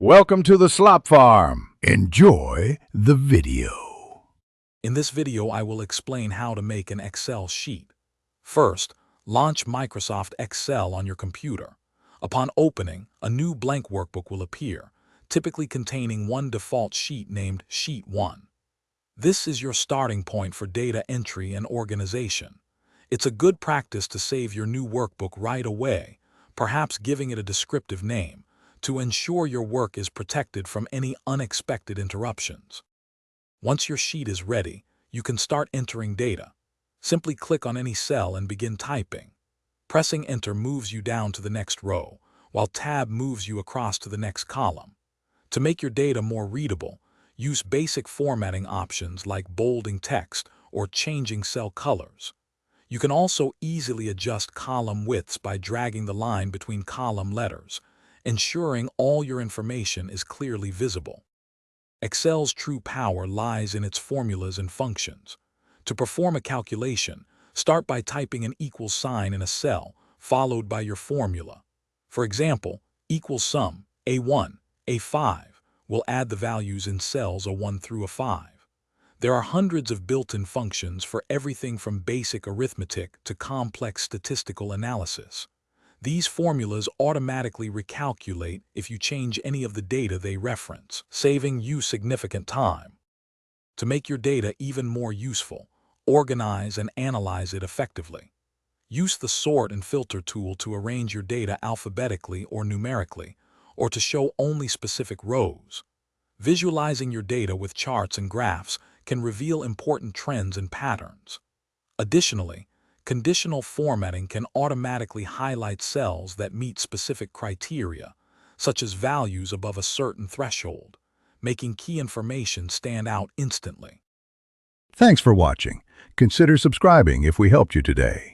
Welcome to the Slop Farm. Enjoy the video. In this video, I will explain how to make an Excel sheet. First, launch Microsoft Excel on your computer. Upon opening, a new blank workbook will appear, typically containing one default sheet named Sheet 1. This is your starting point for data entry and organization. It's a good practice to save your new workbook right away, perhaps giving it a descriptive name, to ensure your work is protected from any unexpected interruptions. Once your sheet is ready, you can start entering data. Simply click on any cell and begin typing. Pressing Enter moves you down to the next row, while Tab moves you across to the next column. To make your data more readable, use basic formatting options like bolding text or changing cell colors. You can also easily adjust column widths by dragging the line between column letters, ensuring all your information is clearly visible. Excel's true power lies in its formulas and functions. To perform a calculation, start by typing an equal sign in a cell, followed by your formula. For example, equal sum, A1, A5, will add the values in cells A1 through A5. There are hundreds of built-in functions for everything from basic arithmetic to complex statistical analysis. These formulas automatically recalculate if you change any of the data they reference, saving you significant time. To make your data even more useful, organize and analyze it effectively. Use the Sort and Filter tool to arrange your data alphabetically or numerically, or to show only specific rows. Visualizing your data with charts and graphs can reveal important trends and patterns. Additionally, conditional formatting can automatically highlight cells that meet specific criteria, such as values above a certain threshold, making key information stand out instantly. Thanks for watching. Consider subscribing if we helped you today.